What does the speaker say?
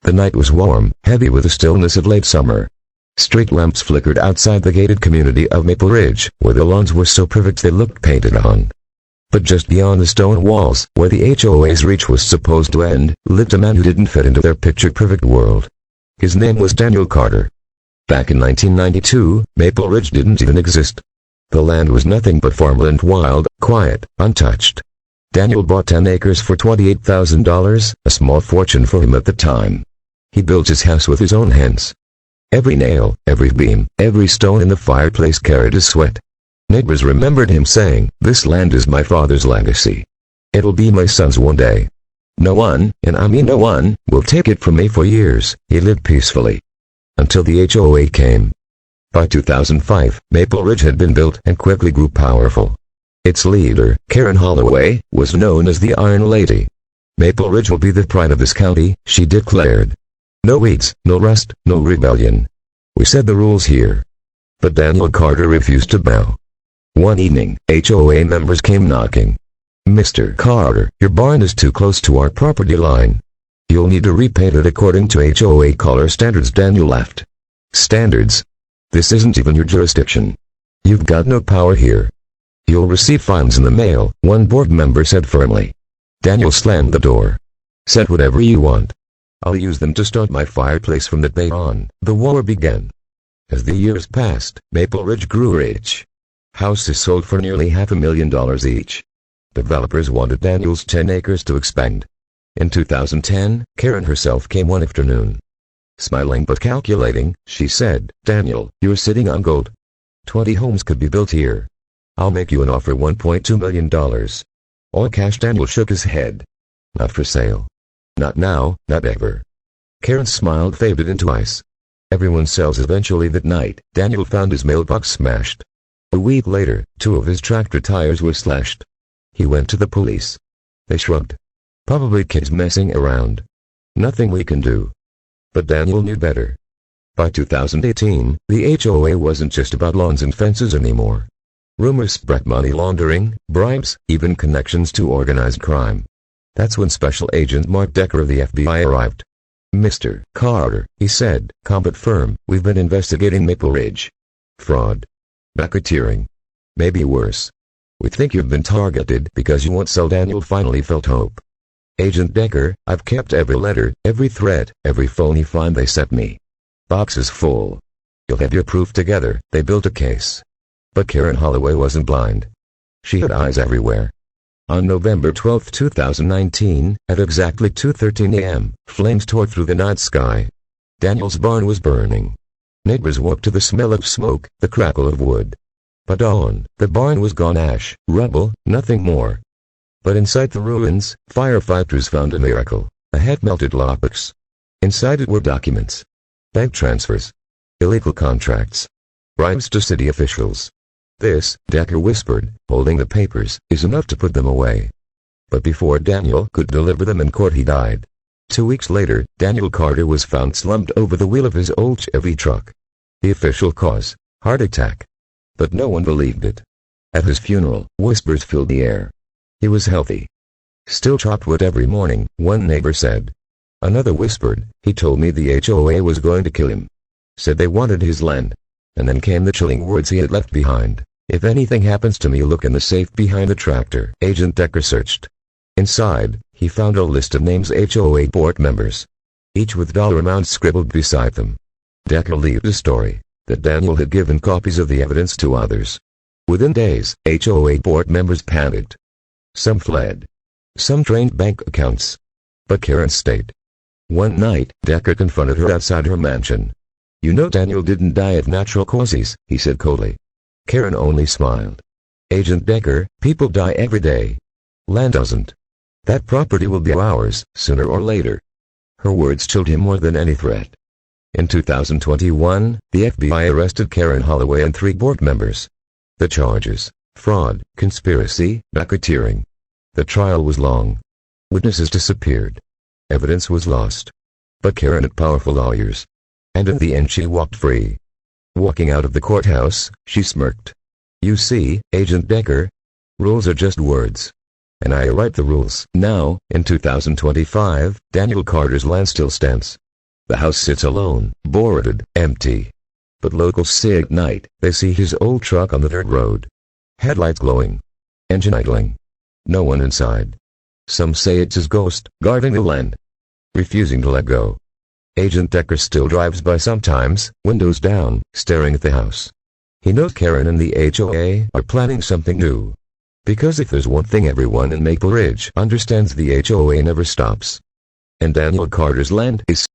The night was warm, heavy with the stillness of late summer. Street lamps flickered outside the gated community of Maple Ridge, where the lawns were so perfect they looked painted on. But just beyond the stone walls, where the HOA's reach was supposed to end, lived a man who didn't fit into their picture-perfect world. His name was Daniel Carter. Back in 1992, Maple Ridge didn't even exist. The land was nothing but farmland, wild, quiet, untouched. Daniel bought 10 acres for $28,000, a small fortune for him at the time. He built his house with his own hands. Every nail, every beam, every stone in the fireplace carried his sweat. Neighbors remembered him saying, "This land is my father's legacy. It'll be my son's one day. No one, and I mean no one, will take it from me." For years, he lived peacefully. Until the HOA came. By 2005, Maple Ridge had been built and quickly grew powerful. Its leader, Karen Holloway, was known as the Iron Lady. "Maple Ridge will be the pride of this county," she declared. "No weeds, no rust, no rebellion. We set the rules here." But Daniel Carter refused to bow. One evening, HOA members came knocking. "Mr. Carter, your barn is too close to our property line. You'll need to repaint it according to HOA color standards." Daniel laughed. "Standards? This isn't even your jurisdiction. You've got no power here. You'll receive fines in the mail," one board member said firmly. Daniel slammed the door. "Set whatever you want. I'll use them to start my fireplace from that day on." The war began. As the years passed, Maple Ridge grew rich. Houses sold for nearly $500,000 each. Developers wanted Daniel's 10 acres to expand. In 2010, Karen herself came one afternoon. Smiling but calculating, she said, "Daniel, you're sitting on gold. 20 homes could be built here. I'll make you an offer, $1.2 million. All cash." Daniel shook his head. "Not for sale. Not now, not ever." Karen's smile faded into ice. "Everyone sells eventually." That night, Daniel found his mailbox smashed. A week later, 2 of his tractor tires were slashed. He went to the police. They shrugged. "Probably kids messing around. Nothing we can do." But Daniel knew better. By 2018, the HOA wasn't just about lawns and fences anymore. Rumors spread money laundering, bribes, even connections to organized crime. That's when Special Agent Mark Decker of the FBI arrived. "Mr. Carter," he said, "calm but firm, we've been investigating Maple Ridge. Fraud. Racketeering. Maybe worse. We think you've been targeted because you won't sell." Daniel finally felt hope. "Agent Decker, I've kept every letter, every threat, every phony fine they sent me. Boxes full. You'll have your proof together." They built a case. But Karen Holloway wasn't blind. She had eyes everywhere. On November 12, 2019, at exactly 2:13 a.m., flames tore through the night sky. Daniel's barn was burning. Neighbors woke to the smell of smoke, the crackle of wood. By dawn, the barn was gone, ash, rubble, nothing more. But inside the ruins, firefighters found a miracle, a half-melted lockbox. Inside it were documents. Bank transfers. Illegal contracts. Bribes to city officials. "This," Decker whispered, holding the papers, "is enough to put them away." But before Daniel could deliver them in court, he died. 2 weeks later, Daniel Carter was found slumped over the wheel of his old Chevy truck. The official cause: heart attack. But no one believed it. At his funeral, whispers filled the air. He was healthy. "Still chopped wood every morning," one neighbor said. Another whispered, "He told me the HOA was going to kill him. Said they wanted his land." And then came the chilling words he had left behind: "If anything happens to me, look in the safe behind the tractor." Agent Decker searched. Inside, he found a list of names, HOA board members, each with dollar amounts scribbled beside them. Decker leaked a story that Daniel had given copies of the evidence to others. Within days, HOA board members panicked. Some fled. Some drained bank accounts. But Karen stayed. One night, Decker confronted her outside her mansion. "You know Daniel didn't die of natural causes," he said coldly. Karen only smiled. "Agent Decker, people die every day. Land doesn't. That property will be ours, sooner or later." Her words chilled him more than any threat. In 2021, the FBI arrested Karen Holloway and 3 board members. The charges: fraud, conspiracy, racketeering. The trial was long. Witnesses disappeared. Evidence was lost. But Karen had powerful lawyers. And in the end she walked free. Walking out of the courthouse, she smirked. "You see, Agent Decker, rules are just words. And I write the rules." Now, in 2025, Daniel Carter's land still stands. The house sits alone, boarded, empty. But locals say at night, they see his old truck on the dirt road. Headlights glowing. Engine idling. No one inside. Some say it's his ghost, guarding the land. Refusing to let go. Agent Decker still drives by sometimes, windows down, staring at the house. He knows Karen and the HOA are planning something new. Because if there's one thing everyone in Maple Ridge understands, the HOA never stops. And Daniel Carter's land is